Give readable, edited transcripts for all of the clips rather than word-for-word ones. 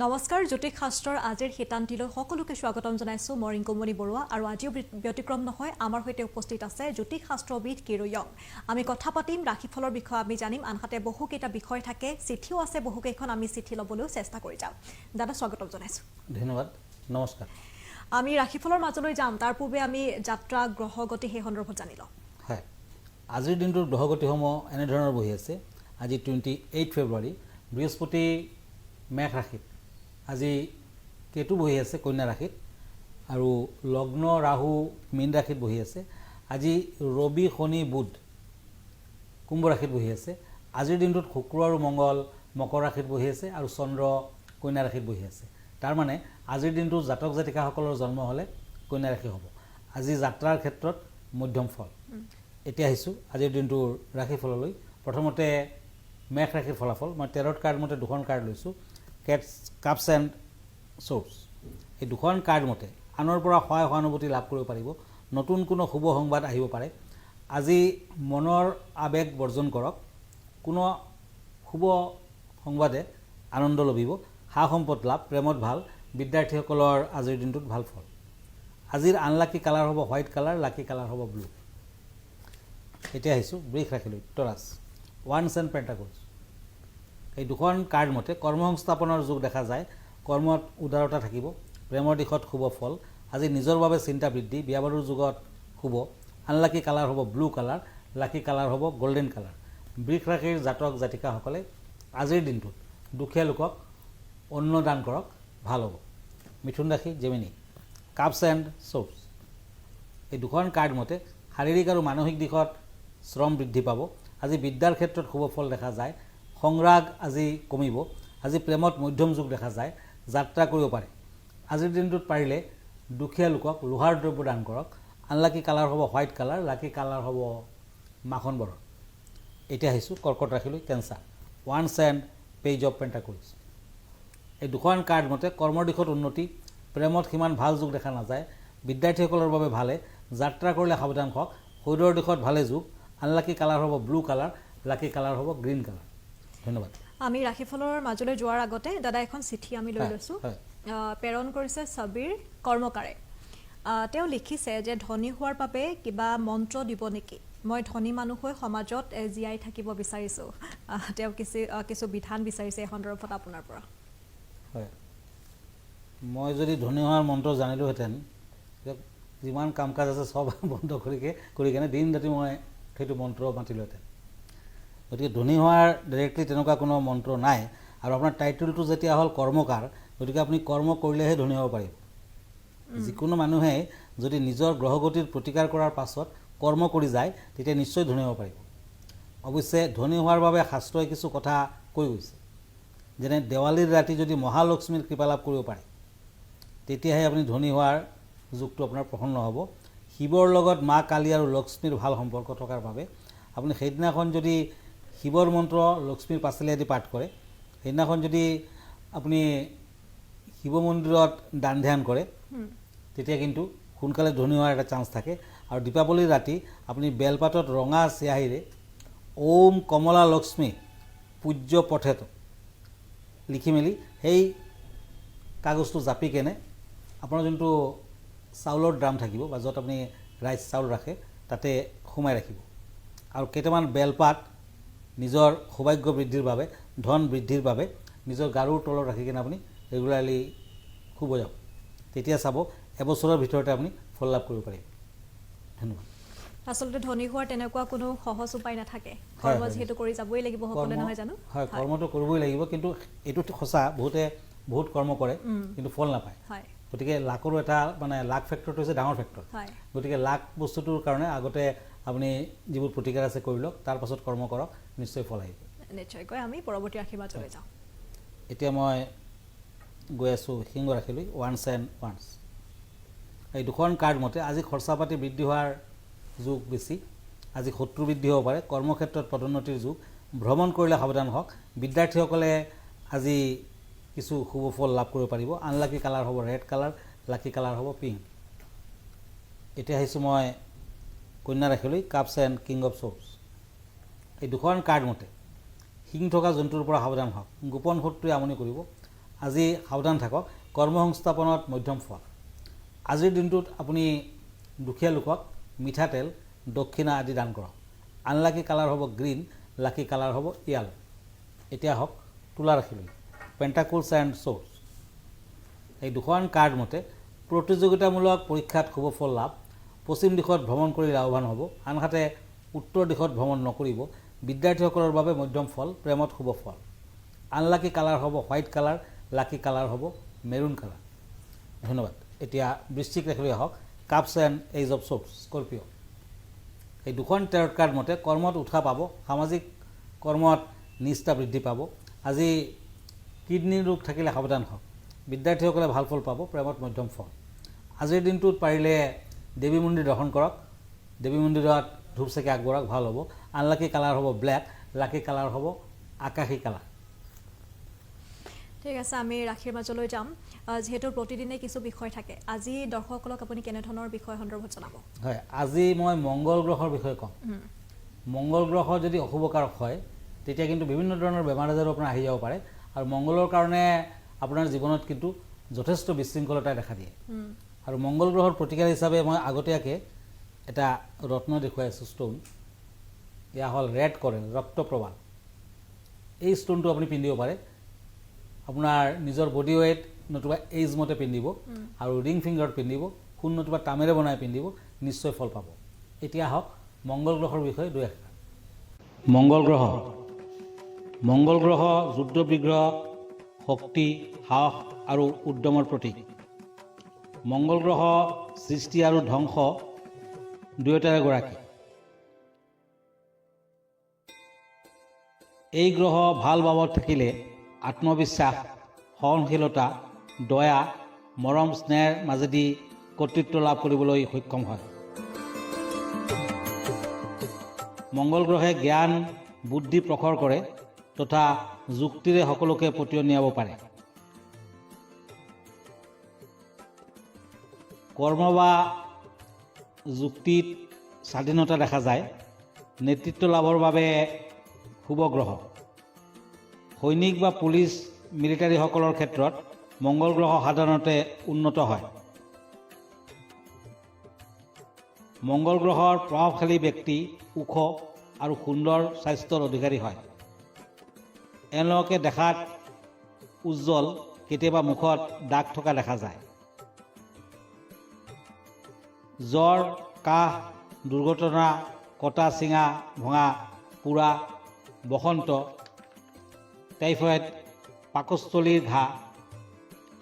নমস্কাৰ জ্যোতিষ শাস্ত্ৰৰ আজিৰ হিতান্তিলৈ সকলোকে স্বাগতম জনাইছো মই ৰিংকুমণি বৰুৱা আৰু আজিও ব্যতিক্ৰম নহয় আমাৰ হৈতে উপস্থিত আছে জ্যোতিষ শাস্ত্ৰবিদ কিৰয়ং আমি কথা পাতিম ৰাশিফলৰ বিষয়ে আমি জানিম আনহাতে বহুকেইটা বিষয় থাকে চিঠিও আছে বহুকেইখন আমি চিঠি লবলৈ চেষ্টা কৰি যাম দাদা স্বাগতম জনাইছো ধন্যবাদ নমস্কাৰ আমি ৰাশিফলৰ মাজলৈ যাম তাৰ পূৰ্বে আমি যাত্ৰা গ্ৰহগতি সেই সন্দৰ্ভত জানি লওঁ হয় আজিৰ দিনটোৰ গ্ৰহগতিসমূহ এনে ধৰণৰ বহি আছে আজি 28 ফেব্ৰুৱাৰী বৃহস্পতি মেঘ ৰাশিত আজি কেতু বহি আছে কন্যা ৰাশিত আৰু লগ্ন ৰাহু মীন ৰাশিত বহি আছে আজি ৰবি শনি বুধ কুম্ভ ৰাশিত বহি আছে আজিৰ দিনটোত শুক্ৰ আৰু মংগল মকৰ ৰাশিত বহি আছে আৰু চন্দ্ৰ কন্যা ৰাশিত বহি আছে তাৰ মানে আজিৰ দিনটো জাতক জাতিকাসকলৰ জন্ম হ'লে কন্যা ৰাশি হ'ব আজি যাত্ৰাৰ ক্ষেত্ৰত মধ্যম ফল এতিয়া আহিছোঁ আজিৰ দিনটোৰ ৰাশিফললৈ প্ৰথমতে মেঘ ৰাশিৰ ফলাফল মই 13 কাৰ্ড মতে দুখন কাৰ্ড লৈছোঁ কাপছ এণ্ড চ'ৰ্ছ এই দুখন কাৰ্ড মতে আনৰ পৰা সহায় সহানুভূতি লাভ কৰিব পাৰিব নতুন কোনো শুভ সংবাদ আহিব পাৰে আজি মনৰ আৱেগ বৰ্জন কৰক কোনো শুভ সংবাদে আনন্দ লভিব সা সম্পদ লাভ প্ৰেমত ভাল বিদ্যাৰ্থীসকলৰ আজিৰ দিনটোত ভাল ফল আজিৰ আনলাকি কালাৰ হ'ব হোৱাইট কালাৰ লাকি কালাৰ হ'ব ব্লু এতিয়া আহিছোঁ বৃষ ৰাশিলৈ টৰাছ ওৱান্স এণ্ড পেণ্টাকলছ এই দুখন কাৰ্ড মতে কৰ্মসংস্থাপনৰ যোগ দেখা যায় কৰ্মত উদাৰতা থাকিব প্ৰেমৰ দিশত শুভ ফল আজি নিজৰ বাবে চিন্তা বৃদ্ধি বিয়া বাৰুৰ যুগত শুভ আনলাকি কালাৰ হ'ব ব্লু কালাৰ লাকি কালাৰ হ'ব গল্ডেন কালাৰ বৃষ ৰাশিৰ জাতক জাতিকাসকলে আজিৰ দিনটোত দুখীয়া লোকক অন্ন দান কৰক ভাল হ'ব মিথুন ৰাশি জেমিনি কাপছ এণ্ড চ'ৰ্ছ এই দুখন কাৰ্ড মতে শাৰীৰিক আৰু মানসিক দিশত শ্ৰম বৃদ্ধি পাব আজি বিদ্যাৰ ক্ষেত্ৰত শুভ ফল দেখা যায় সংৰাগ আজি কমিব আজি প্ৰেমত মধ্যম যুগ দেখা যায় যাত্ৰা কৰিব পাৰে আজিৰ দিনটোত পাৰিলে দুখীয়া লোকক লোহাৰ দ্ৰব্য দান কৰক আনলাকি কালাৰ হ'ব হোৱাইট কালাৰ লাকি কালাৰ হ'ব মাখন বৰণ এতিয়া আহিছোঁ কৰ্কট ৰাশিলৈ কেঞ্চাৰ ওৱান্স এণ্ড পেজ অফ পেণ্টাকলছ এই দুখন কাৰ্ড মতে কৰ্মৰ দিশত উন্নতি প্ৰেমত সিমান ভাল যুগ দেখা নাযায় বিদ্যাৰ্থীসকলৰ বাবে ভালে যাত্ৰা কৰিলে সাৱধান হওক শৰীৰৰ দিশত ভালে যুগ আনলাকি কালাৰ হ'ব ব্লু কালাৰ লাকি কালাৰ হ'ব গ্ৰীণ কালাৰ ধন্যবাদ আমি ৰাশিফলৰ মাজলৈ যোৱাৰ আগতে দাদা এখন চিঠি আমি লৈ লৈছোঁ প্ৰেৰণ কৰিছে সবীৰ কৰ্মকাৰে তেওঁ লিখিছে যে ধনী হোৱাৰ বাবে কিবা মন্ত্ৰ দিব নেকি মই ধনী মানুহ হৈ সমাজত জীয়াই থাকিব বিচাৰিছোঁ তেওঁ কিছু বিধান বিচাৰিছে এই সন্দৰ্ভত আপোনাৰ পৰা হয় মই যদি ধনী হোৱাৰ মন্ত্ৰ জানিলোহেঁতেন যিমান কাম কাজ আছে চব বন্ধ কৰি কেনে দিন ৰাতি মই সেইটো মন্ত্ৰ মাতিলোহেঁতেন গতিকে ধনী হোৱাৰ ডাইৰেক্টলি তেনেকুৱা কোনো মন্ত্ৰ নাই আৰু আপোনাৰ টাইটেলটো যেতিয়া হ'ল কৰ্মকাৰ গতিকে আপুনি কৰ্ম কৰিলেহে ধনী হ'ব পাৰিব যিকোনো মানুহে যদি নিজৰ গ্ৰহগতিৰ প্ৰতিকাৰ কৰাৰ পাছত কৰ্ম কৰি যায় তেতিয়া নিশ্চয় ধনী হ'ব পাৰিব অৱশ্যে ধনী হোৱাৰ বাবে শাস্ত্ৰই কিছু কথা কৈ গৈছে যেনে দেৱালীৰ ৰাতি যদি মহালক্ষ্মীৰ কৃপা লাভ কৰিব পাৰে তেতিয়াহে আপুনি ধনী হোৱাৰ যুগটো আপোনাৰ প্ৰসন্ন হ'ব শিৱৰ লগত মা কালী আৰু লক্ষ্মীৰ ভাল সম্পৰ্ক থকাৰ বাবে আপুনি সেইদিনাখন যদি শিৱৰ মন্ত্ৰ লক্ষ্মীৰ পাঁচালি আদি পাঠ কৰে সেইদিনাখন যদি আপুনি শিৱ মন্দিৰত দান ধ্যান কৰে তেতিয়া কিন্তু সোনকালে ধনী হোৱাৰ এটা চান্স থাকে আৰু দীপাৱলীৰ ৰাতি আপুনি বেলপাতত ৰঙা চিয়াহীৰে ওম কমলা লক্ষ্মী পূজ্য পথেত লিখি মেলি সেই কাগজটো জাপি কেনে আপোনাৰ যোনটো চাউলৰ ড্ৰাম থাকিব বা য'ত আপুনি ৰাইচ চাউল ৰাখে তাতে সোমাই ৰাখিব আৰু কেইটামান বেলপাত নিজৰ সৌভাগ্য বৃদ্ধিৰ বাবে ধন বৃদ্ধিৰ বাবে নিজৰ গাৰুৰ তলত ৰাখি কিনে আপুনি ৰেগুলাৰলি শুব যাব তেতিয়া চাব এবছৰৰ ভিতৰতে আপুনি ফল লাভ কৰিব পাৰিব ধন্যবাদ আচলতে ধনী হোৱাৰ তেনেকুৱা কোনো সহজ উপায় নাথাকে কৰ্ম যিহেতু কৰি যাবই লাগিব সকলোৱে নহয় জানো হয় কৰ্মটো কৰিবই লাগিব কিন্তু এইটো সঁচা বহুত কৰ্ম কৰে কিন্তু ফল নাপায় গতিকে লাকৰো এটা মানে লাক ফেক্টৰটো হৈছে ডাঙৰ ফেক্টৰ গতিকে লাক বস্তুটোৰ কাৰণে আগতে আপুনি যিবোৰ প্ৰতিকাৰ আছে কৰি লওক তাৰ পাছত কৰ্ম কৰক নিশ্চয় ফল আহিব নিশ্চয়কৈ আমি পৰৱৰ্তী ৰাশিলৈ যাওঁ এতিয়া মই গৈ আছোঁ সিংহ ৰাশিলৈ ওৱান্স এণ্ড ওৱান্স এই দুখন কাৰ্ড মতে আজি খৰচা পাতি বৃদ্ধি হোৱাৰ যুগ বেছি আজি শত্ৰু বৃদ্ধি হ'ব পাৰে কৰ্মক্ষেত্ৰত পদোন্নতিৰ যুগ ভ্ৰমণ কৰিলে সাৱধান হওক বিদ্যাৰ্থীসকলে আজি কিছু শুভ ফল লাভ কৰিব পাৰিব আনলাকি কালাৰ হ'ব ৰেড কালাৰ লাকি কালাৰ হ'ব পিংক এতিয়া আহিছোঁ মই কন্যা ৰাশিলৈ cups and king of swords এই দুখন কাৰ্ড মতে শিং থকা জন্তুৰ পৰা সাৱধান হওক গোপন শত্ৰুৱে আমনি কৰিব আজি সাৱধান থাকক। কৰ্মসংস্থাপনত মধ্যম ফল। আজিৰ দিনটোত আপুনি দুখীয়া লোকক মিঠাতেল, দক্ষিণা আদি দান কৰক। আনলাকি কালাৰ হ'ব গ্ৰীণ, লাকি কালাৰ হ'ব য়েল। এতিয়া হওক তুলা ৰাশিলৈ, পেণ্টাকুলছ এণ্ড ছ'ৰ্ডছ। এই দুখন কাৰ্ড মতে প্ৰতিযোগিতামূলক পৰীক্ষাত শুভ ফল লাভ, পশ্চিম দিশত ভ্ৰমণ কৰি লাভৱান হ'ব, আনহাতে উত্তৰ দিশত ভ্ৰমণ নকৰিব। বিদ্যাৰ্থীসকলৰ বাবে মধ্যম ফল, প্ৰেমত শুভ ফল। আনলাকি কালাৰ হ'ব হোৱাইট কালাৰ, লাকি কালাৰ হ'ব মেৰুণ কালাৰ। ধন্যবাদ। এতিয়া বৃশ্চিক ৰাশিলৈ আহক, cups and ace of swords, Scorpio'. এই দুখন টেৰট কাৰ্ড মতে কৰ্মত উৎসাহ পাব, সামাজিক কৰ্মত নিষ্ঠা বৃদ্ধি পাব। আজি কিডনী ৰোগ থাকিলে সাৱধান হওক। বিদ্যাৰ্থীসকলে ভাল ফল পাব, প্ৰেমত মধ্যম ফল। আজিৰ দিনটোত পাৰিলে দেৱী মন্দিৰ দৰ্শন কৰক, দেৱী মন্দিৰত ধূপ চাকি আগবঢ়াওক, ভাল হ'ব। আনলাকি কালাৰ হ'ব ব্লেক, লাকি কালাৰ হ'ব আকাশী কালাৰ। ঠিক আছে, আমি ৰাশিৰ মাজলৈ যাম। যিহেতু প্ৰতিদিনে কিছু বিষয় থাকে, আজি দৰ্শকসকলক আপুনি কেনেধৰণৰ বিষয় সন্দৰ্ভত জনাব? হয়, আজি মই মংগল গ্ৰহৰ বিষয়ে ক'ম। মংগল গ্ৰহ যদি অশুভকাৰক হয় তেতিয়া কিন্তু বিভিন্ন ধৰণৰ বেমাৰ আজাৰো আপোনাৰ আহি যাব পাৰে, আৰু মংগলৰ কাৰণে আপোনাৰ জীৱনত কিন্তু যথেষ্ট বিশৃংখলতাই দেখা দিয়ে। আৰু মংগল গ্ৰহৰ প্ৰতিকাৰ হিচাপে মই আগতীয়াকৈ এটা ৰত্ন দেখুৱাই আছোঁ, ষ্টোন। এয়া হ'ল ৰেড কৰেল, ৰক্তপ্ৰবাল। এই ষ্টোনটো আপুনি পিন্ধিব পাৰে আপোনাৰ নিজৰ বডি ৱেইট নতুবা এইজ মতে পিন্ধিব, আৰু ৰিং ফিংগাৰত পিন্ধিব, সোণ নতুবা তামেৰে বনাই পিন্ধিব, নিশ্চয় ফল পাব। এতিয়া আহক মংগল গ্ৰহৰ বিষয়ে দুই এষাৰ। মংগল গ্ৰহ। মংগল গ্ৰহ যুদ্ধ বিগ্ৰহ, শক্তি, সাহস আৰু উদ্যমৰ প্ৰতীক। মংগল গ্ৰহ সৃষ্টি আৰু ধ্বংস দুয়োটাৰে গৰাকী। এই গ্ৰহ ভাল ভাৱত থাকিলে আত্মবিশ্বাস, সহনশীলতা, দয়া, মৰম স্নেহৰ মাজেদি কৰ্তৃত্ব লাভ কৰিবলৈ সক্ষম হয়। মংগল গ্ৰহে জ্ঞান বুদ্ধি প্ৰখৰ কৰে তথা যুক্তিৰে সকলোকে পতিয়ন নিয়াব পাৰে। কৰ্ম বা যুক্তিত স্বাধীনতা দেখা যায়। নেতৃত্ব লাভৰ বাবে শুভ গ্ৰহ। সৈনিক বা পুলিচ মিলিটাৰীসকলৰ ক্ষেত্ৰত মংগল গ্ৰহ সাধাৰণতে উন্নত হয়। মংগল গ্ৰহৰ প্ৰভাৱশালী ব্যক্তি ওখ আৰু সুন্দৰ স্বাস্থ্যৰ অধিকাৰী হয়। এওঁলোকে দেখাত উজ্জ্বল, কেতিয়াবা মুখত দাগ থকা দেখা যায়। জ্বৰ, কাহ, দুৰ্ঘটনা, কটা চিঙা ভঙা, পোৰা, বসন্ত, টাইফয়েড, পাকস্থলীৰ ঘাঁ,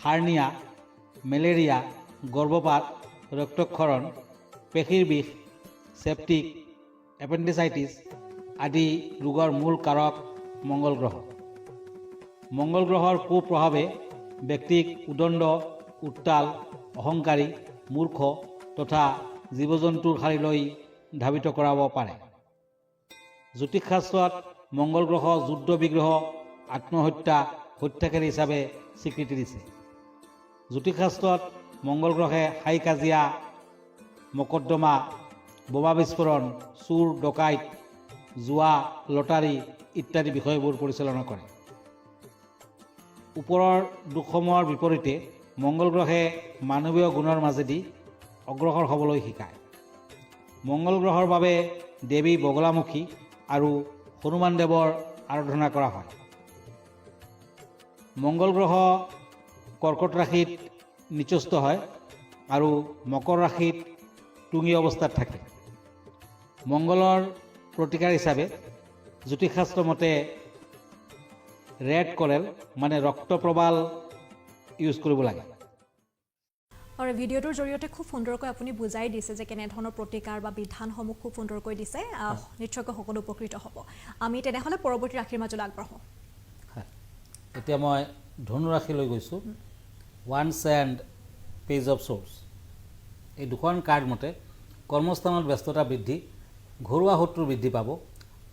হাৰ্নিয়া, মেলেৰিয়া, গৰ্ভপাত, ৰক্তক্ষৰণ, পেশীৰ বিষ, চেপ্টিক, এপেণ্ডিচাইটিছ আদি ৰোগৰ মূল কাৰক মংগল গ্ৰহ। মংগল গ্ৰহৰ কুপ্ৰভাৱে ব্যক্তিক উদণ্ড, উত্তাল, অহংকাৰী, মূৰ্খ তথা জীৱ জন্তুৰ শাৰীলৈ ধাবিত কৰাব পাৰে। জ্যোতিষশাস্ত্ৰত মংগল গ্ৰহ যুদ্ধ বিগ্ৰহ, আত্মহত্যা, হত্যাকাৰী হিচাপে স্বীকৃতি দিছে। জ্যোতিষশাস্ত্ৰত মংগল গ্ৰহে হাই কাজিয়া, মকদ্দমা, বোমা বিস্ফোৰণ, চোৰ ডকাইত, জুৱা, লটাৰী ইত্যাদি বিষয়বোৰ পৰিচালনা কৰে। ওপৰৰ দুখসমূহৰ বিপৰীতে মংগল গ্ৰহে মানৱীয় গুণৰ মাজেদি অগ্ৰসৰ হ'বলৈ শিকায়। মংগল গ্ৰহৰ বাবে দেৱী বগলামুখী আৰু হনুমান দেৱৰ আৰাধনা কৰা হয়। মংগল গ্ৰহ কৰ্কট ৰাশিত নিচস্ত হয় আৰু মকৰ ৰাশিত টুঙি অৱস্থাত থাকে। মংগলৰ প্ৰতিকাৰ হিচাপে জ্যোতিষশাস্ত্ৰ মতে ৰেড কৰেল মানে ৰক্তপ্ৰবাল ইউজ কৰিব লাগে। আৰু ভিডিঅ'টোৰ জৰিয়তে খুব সুন্দৰকৈ আপুনি বুজাই দিছে যে কেনেধৰণৰ প্ৰতিকাৰ বা বিধানসমূহ খুব সুন্দৰকৈ দিছে। নিশ্চয়কৈ সকলো উপকৃত হ'ব। আমি তেনেহ'লে পৰৱৰ্তী ৰাশিৰ মাজলৈ আগবাঢ়োঁ। এতিয়া মই ধনু ৰাশিলৈ গৈছোঁ। ওৱান্স এণ্ড পেজ অফ ছ'ৰ্ডছ। এই দুখন কাৰ্ড মতে কৰ্মস্থানত ব্যস্ততা বৃদ্ধি, ঘৰুৱা শত্ৰু বৃদ্ধি পাব।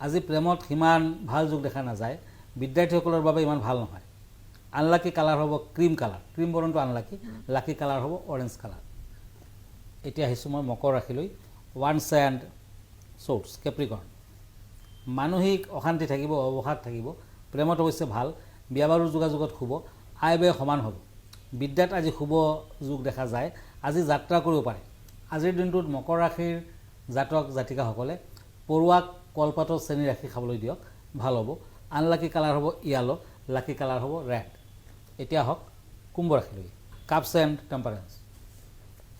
আজি প্ৰেমত সিমান ভাল যোগ দেখা নাযায়। বিদ্যাৰ্থীসকলৰ বাবে ইমান ভাল নহয়। আনলাকি কালাৰ হ'ব ক্ৰীম কালাৰ, ক্ৰীম বৰণটো আনলাকি। লাকি কালাৰ হ'ব অৰেঞ্জ কালাৰ। এতিয়া আহিছোঁ মই মকৰ ৰাশিলৈ। Once and ছ'ৰ্ডছ, কেপ্ৰিকৰ্ণ। মানসিক অশান্তি থাকিব, অৱসাদ থাকিব। প্ৰেমত অৱশ্যে ভাল, বিয়া বাৰুৰ যোগাযোগত শুভ। আয় ব্যয় সমান হ'ব। বিদ্যাত আজি শুভ যোগ দেখা যায়। আজি যাত্ৰা কৰিব পাৰে। আজিৰ দিনটোত মকৰ ৰাশিৰ জাতক জাতিকাসকলে পৰুৱাক কলপাতৰ চেনি ৰাখি খাবলৈ দিয়ক, ভাল হ'ব। আনলাকি কালাৰ হ'ব য়েলো, লাকি কালাৰ হ'ব ৰেড। এতিয়া হওক কুম্ভ ৰাশিলৈ। Cups and টেম্পাৰেঞ্চ।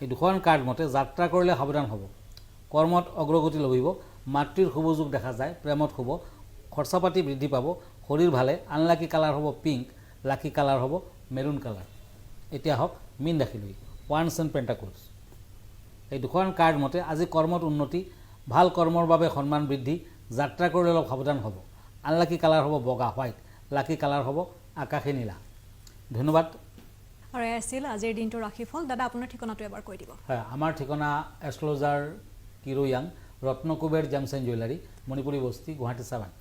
এই দুখন কাৰ্ড মতে যাত্ৰা কৰিলে সাৱধান হ'ব, কৰ্মত অগ্ৰগতি লভিব, মাতৃৰ শুভ যোগ দেখা যায়, প্ৰেমত শুভ, খৰচা পাতি বৃদ্ধি পাব, শৰীৰ ভালে। আনলাকি কালাৰ হ'ব পিংক, লাকি কালাৰ হ'ব মেৰুণ কালাৰ। এতিয়া হওক মীন ৰাশিলৈ। Once and পেণ্টাকলছ। এই দুখন কাৰ্ড মতে আজি কৰ্মত উন্নতি, ভাল কৰ্মৰ বাবে সন্মান বৃদ্ধি, যাত্ৰা কৰিলে অলপ সাৱধান হ'ব। আনলাকি কালাৰ হ'ব বগা হোৱাইট, লাকি কালাৰ হ'ব আকাশী নীলা। ধন্যবাদ। আৰু এয়া আছিল আজিৰ দিনটোৰ ৰাশিফল। দাদা আপোনাৰ ঠিকনাটো এবাৰ কৈ দিব। হয়, আমাৰ ঠিকনা astrologer Kirowang, Ratnakuber gems and jewellery, Manipuri Basti, Guwahati 7।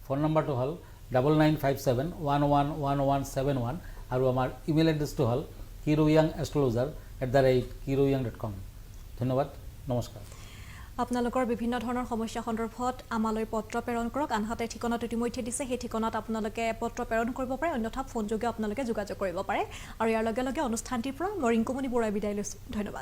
Phone নম্বৰটো হ'ল 9957111171 আৰু আমাৰ ইমেইল এড্ৰেছটো হ'ল kiroyangastrologer@kiroyang.com। ধন্যবাদ, নমস্কাৰ। আপোনালোকৰ বিভিন্ন ধৰণৰ সমস্যা সন্দৰ্ভত আমালৈ পত্ৰ প্ৰেৰণ কৰক। আনহাতে ঠিকনাটো ইতিমধ্যে দিছে, সেই ঠিকনাত আপোনালোকে পত্ৰ প্ৰেৰণ কৰিব পাৰে, অন্যথা ফোনযোগে আপোনালোকে যোগাযোগ কৰিব পাৰে। আৰু ইয়াৰ লগে লগে অনুষ্ঠানটিৰ পৰা মই ৰিংকুমণি বৰুৱাই বিদায় লৈছোঁ। ধন্যবাদ।